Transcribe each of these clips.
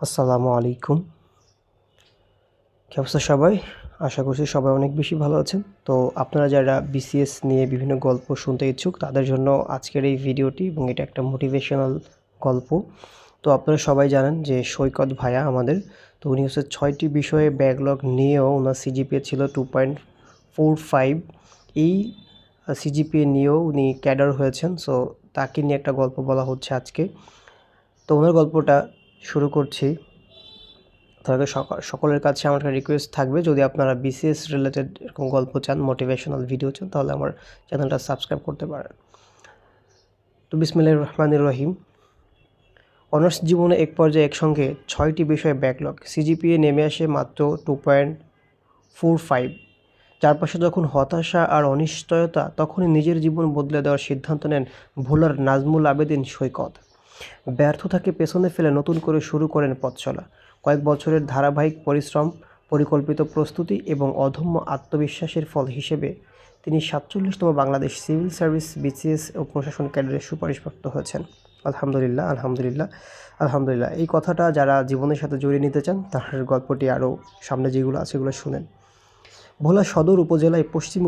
আসসালামু আলাইকুম। কি অবস্থা সবাই? আশা করছি সবাই অনেক বেশি ভালো আছেন। তো আপনারা যারা বিসিএস নিয়ে বিভিন্ন গল্প শুনতে ইচ্ছুক তাদের জন্য আজকের এই ভিডিওটি, এবং এটা একটা মোটিভেশনাল গল্প। তো আপনারা সবাই জানেন যে সৈকত ভাইয়া আমাদের, তো উনি হচ্ছে 6টি বিষয়ে ব্যাকলগ নিয়েও ওনার সিজিপিএ ছিল 2.45। এই সিজিপিএ নিয়েও উনি ক্যাডার হয়েছেন। সো তাকে নিয়ে একটা গল্প বলা হচ্ছে আজকে। তো ওনার গল্পটা শুরু করছি। তবে সকলের কাছে আমার একটা রিকোয়েস্ট থাকবে, যদি আপনারা বিসিএস রিলেটেড এরকম গল্প চান, মোটিভেশনাল ভিডিও চান, তাহলে আমার চ্যানেলটা সাবস্ক্রাইব করতে পারেন। তো বিসমিল্লাহির রহমানির রহিম। অনার্স জীবনে এক পর্যায়ে একসঙ্গে 6টি বিষয়ে ব্যাকলগ, সিজিপিএ নেমে আসে মাত্র 2.45। চারপাশে যখন হতাশা আর অনিশ্চয়তা, তখনই নিজের জীবন বদলে দেওয়ার সিদ্ধান্ত নেন ভোলার নাজমুল আবেদিন সৈকত। ব্যর্থতাকে পেছনে ফেলে নতুন করে শুরু করেন পথ চলা। কয়েক বছরের ধারাবাহিক পরিশ্রম, পরিকল্পিত প্রস্তুতি এবং অদম্য আত্মবিশ্বাসের ফল হিসেবে তিনি 47তম বাংলাদেশ সিভিল সার্ভিস বিসিএস ও প্রশাসন ক্যাডারের সুপারিশপ্রাপ্ত হয়েছেন। আলহামদুলিল্লাহ, আলহামদুলিল্লাহ, আলহামদুলিল্লাহ। এই কথাটা যারা জীবনের সাথে জড়িয়ে নিতে চান, তার গল্পটি আরও সামনে যেগুলো আছে সেগুলো শুনেন। ভোলা সদর উপজেলায় পশ্চিম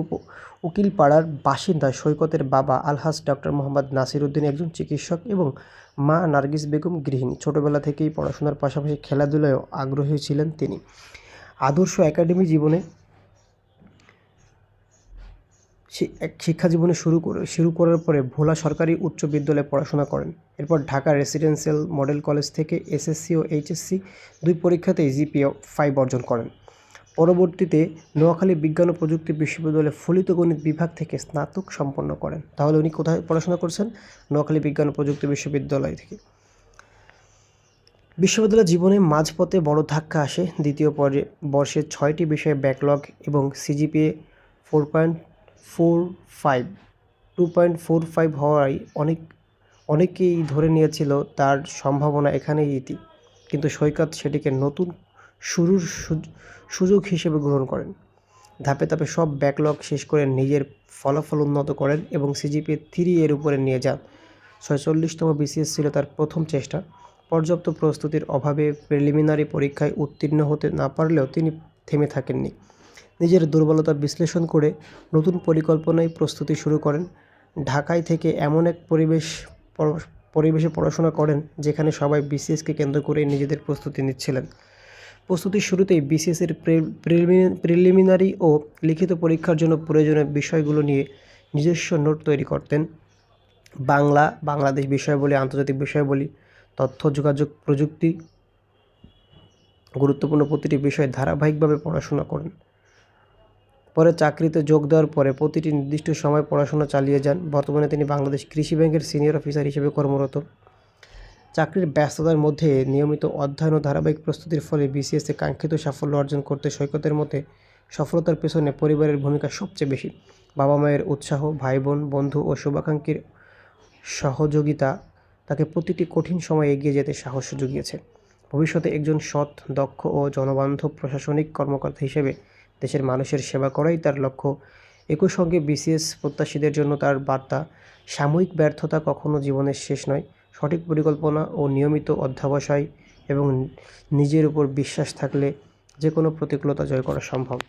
উকিলপাড়ার বাসিন্দা সৈকতের বাবা আলহাজ ডক্টর মোহাম্মদ নাসির উদ্দিন একজন চিকিৎসক এবং মা নার্গিস বেগম গৃহিণী। ছোটবেলা থেকেই পড়াশোনার পাশাপাশি খেলাধুলায়ও আগ্রহী ছিলেন তিনি। আদর্শ একাডেমি জীবনে শিক্ষা জীবনে শুরু করার পরে ভোলা সরকারি উচ্চ বিদ্যালয়ে পড়াশোনা করেন। এরপর ঢাকা রেসিডেন্সিয়াল মডেল কলেজ থেকে এসএসসি ও এইচএসসি দুই পরীক্ষাতেই জিপিএ 5 অর্জন করেন। পরবর্তীতে নোয়াখালী বিজ্ঞান ও প্রযুক্তি বিশ্ববিদ্যালয়ে ফলিত গণিত বিভাগ থেকে স্নাতক সম্পন্ন করেন। তাহলে উনি কোথায় পড়াশোনা করছেন? নোয়াখালী বিজ্ঞান ও প্রযুক্তি বিশ্ববিদ্যালয় থেকে। বিশ্ববিদ্যালয় জীবনে মাঝপথে বড় ধাক্কা আসে। দ্বিতীয় বর্ষে 6টি বিষয়ে ব্যাকলগ এবং সিজিপিএ 4.45 2.45 হওয়ায় অনেকেই ধরে নিয়েছিল তার সম্ভাবনা এখানেই ইতি। কিন্তু সৈকত সেটিকে নতুন শুরুর সুযোগ হিসেবে গ্রহণ করেন। ধাপে ধাপে সব ব্যাকলগ শেষ করে নিজের ফলাফল উন্নত করেন এবং সিজিপিএ 3 এর উপরে নিয়ে যান। 46তম বিসিএস ছিল তার প্রথম চেষ্টা। পর্যাপ্ত প্রস্তুতির অভাবে প্রিলিমিনারি পরীক্ষায় উত্তীর্ণ হতে না পারলেও তিনি থেমে থাকেননি। নিজের দুর্বলতা বিশ্লেষণ করে নতুন পরিকল্পনায় প্রস্তুতি শুরু করেন। ঢাকায় থেকে এমন এক পরিবেশে পড়াশোনা করেন যেখানে সবাই বিসিএসকে কেন্দ্র করে নিজেদের প্রস্তুতি নিচ্ছিলেন। প্রস্তুতির শুরুতেই বিসিএসের প্রিলিমিনারি ও লিখিত পরীক্ষার জন্য প্রয়োজনীয় বিষয়গুলো নিয়ে নিজস্ব নোট তৈরি করতেন। বাংলাদেশ বিষয়াবলী, আন্তর্জাতিক বিষয়াবলী, তথ্য যোগাযোগ প্রযুক্তি, গুরুত্বপূর্ণ প্রতিটি বিষয়ে ধারাবাহিকভাবে পড়াশোনা করেন। পরে চাকরিতে যোগ দেওয়ার পরে প্রতিটি নির্দিষ্ট সময় পড়াশোনা চালিয়ে যান। বর্তমানে তিনি বাংলাদেশ কৃষি ব্যাংকের সিনিয়র অফিসার হিসেবে কর্মরত। চাকরির ব্যস্ততার মধ্যে নিয়মিত অধ্যয়ন ও ধারাবাহিক প্রস্তুতির ফলে বিসিএসে কাঙ্ক্ষিত সাফল্য অর্জন করতে সৈকতের মতে সফলতার পেছনে পরিবারের ভূমিকা সবচেয়ে বেশি। বাবা মায়ের উৎসাহ, ভাই বোন, বন্ধু ও শুভাকাঙ্ক্ষীর সহযোগিতা তাকে প্রতিটি কঠিন সময়ে এগিয়ে যেতে সাহস জুগিয়েছে। ভবিষ্যতে একজন সৎ, দক্ষ ও জনবান্ধব প্রশাসনিক কর্মকর্তা হিসেবে দেশের মানুষের সেবা করাই তার লক্ষ্য। একই সঙ্গে বিসিএস প্রত্যাশীদের জন্য তার বার্তা, সাময়িক ব্যর্থতা কখনো জীবনের শেষ নয়। সঠিক পরিকল্পনা ও নিয়মিত অধ্যবসায় এবং নিজের উপর বিশ্বাস থাকলে যে কোনো প্রতিকূলতা জয় করা সম্ভব।